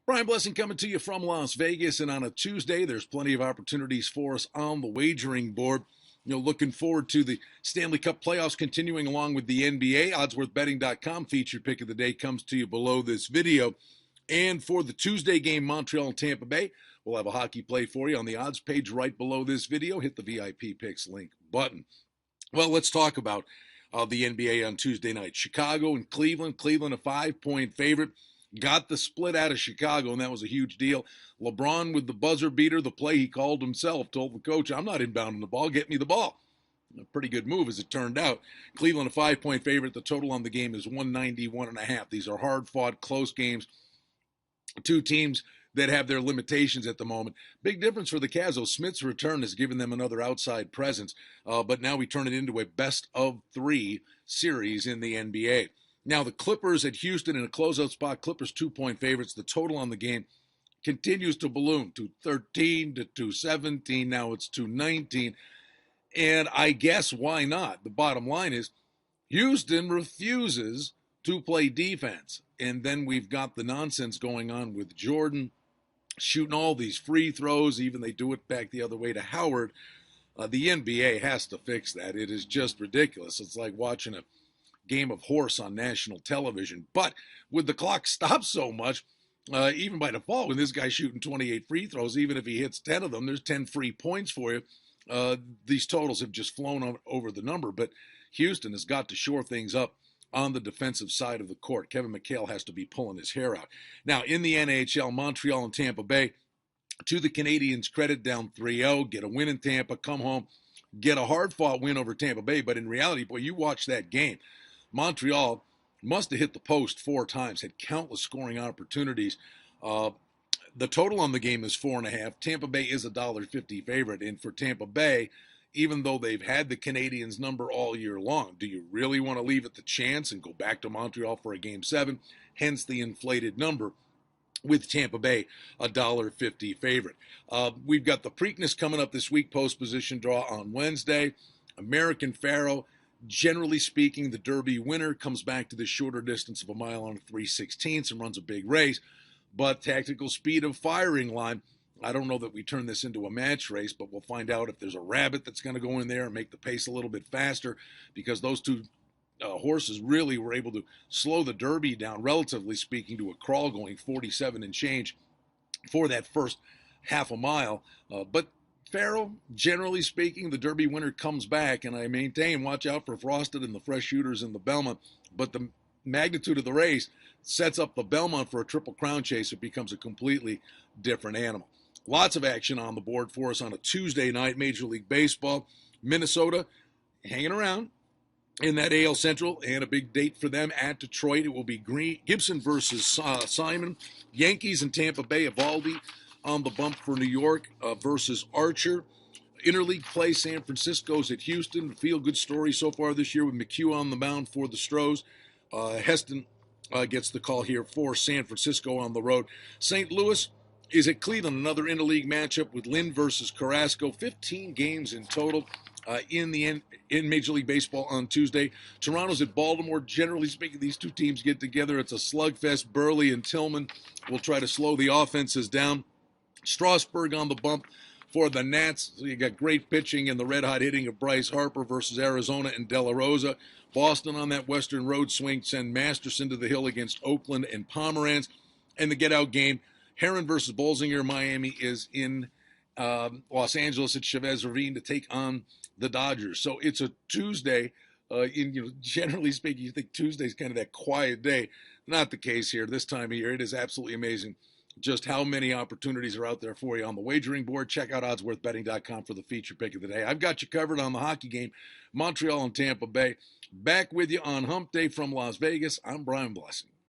Brian Blessing coming to you from Las Vegas, and on a Tuesday, there's plenty of opportunities for us on the wagering board. Looking forward to the Stanley Cup playoffs continuing along with the NBA. OddsWorthBetting.com featured pick of the day comes to you below this video. And for the Tuesday game, Montreal and Tampa Bay, we'll have a hockey play for you on the odds page right below this video. Hit the VIP picks link button. Well, let's talk about the NBA on Tuesday night. Chicago and Cleveland. Cleveland a 5-point favorite. Got the split out of Chicago, and that was a huge deal. LeBron with the buzzer beater, the play he called himself, told the coach, I'm not inbounding the ball, get me the ball. A pretty good move as it turned out. Cleveland a 5-point favorite. The total on the game is 191.5. These are hard-fought, close games. Two teams that have their limitations at the moment. Big difference for the Cavs. Smith's return has given them another outside presence, but now we turn it into a best-of-3 series in the NBA. Now, the Clippers at Houston in a closeout spot. Clippers 2-point favorites. The total on the game continues to balloon to 213 to 217. Now it's 219. And I guess why not? The bottom line is Houston refuses to play defense. And then we've got the nonsense going on with Jordan shooting all these free throws. Even they do it back the other way to Howard. The NBA has to fix that. It is just ridiculous. It's like watching a game of horse on national television. But with the clock stopped so much, even by default, when this guy's shooting 28 free throws, even if he hits 10 of them, there's 10 free points for you. These totals have just flown over the number. But Houston has got to shore things up on the defensive side of the court. Kevin McHale has to be pulling his hair out. Now, in the NHL, Montreal and Tampa Bay, to the Canadiens' credit, down 3-0, get a win in Tampa, come home, get a hard-fought win over Tampa Bay. But in reality, boy, you watch that game. Montreal must have hit the post 4 times, had countless scoring opportunities. The total on the game is 4.5. Tampa Bay is a $1.50 favorite. And for Tampa Bay, even though they've had the Canadiens number all year long, do you really want to leave it to chance and go back to Montreal for a Game 7? Hence the inflated number with Tampa Bay, a $1.50 favorite. We've got the Preakness coming up this week, post position draw on Wednesday. American Pharoah. Generally speaking, the Derby winner comes back to the shorter distance of a mile on 3/16 and runs a big race. But tactical speed of firing line, I don't know that we turn this into a match race, but we'll find out if there's a rabbit that's going to go in there and make the pace a little bit faster, because those two horses really were able to slow the Derby down, relatively speaking, to a crawl going 47 and change for that first half a mile. But Pharoah, generally speaking, the Derby winner comes back, and I maintain, watch out for Frosted and the fresh shooters in the Belmont. But the magnitude of the race sets up the Belmont for a Triple Crown chase. It becomes a completely different animal. Lots of action on the board for us on a Tuesday night. Major League Baseball, Minnesota hanging around in that AL Central, and a big date for them at Detroit. It will be Gibson versus Simon. Yankees and Tampa Bay, Eovaldi on the bump for New York versus Archer. Interleague play, San Francisco's at Houston. Feel-good story so far this year with McHugh on the mound for the Stros. Heston gets the call here for San Francisco on the road. St. Louis is at Cleveland, another interleague matchup with Lynn versus Carrasco. 15 games in total in Major League Baseball on Tuesday. Toronto's at Baltimore. Generally speaking, these two teams get together. It's a slugfest. Burley and Tillman will try to slow the offenses down. Strasburg on the bump for the Nats. So you got great pitching and the red-hot hitting of Bryce Harper versus Arizona and De La Rosa. Boston on that Western Road swing send Masterson to the hill against Oakland and Pomeranz. And the get-out game, Heron versus Bolsinger. Miami is in Los Angeles at Chavez Ravine to take on the Dodgers. So it's a Tuesday. Generally speaking, you think Tuesday's kind of that quiet day. Not the case here. This time of year, it is absolutely amazing just how many opportunities are out there for you on the wagering board. Check out oddsworthbetting.com for the feature pick of the day. I've got you covered on the hockey game, Montreal and Tampa Bay. Back with you on Hump Day from Las Vegas. I'm Brian Blessing.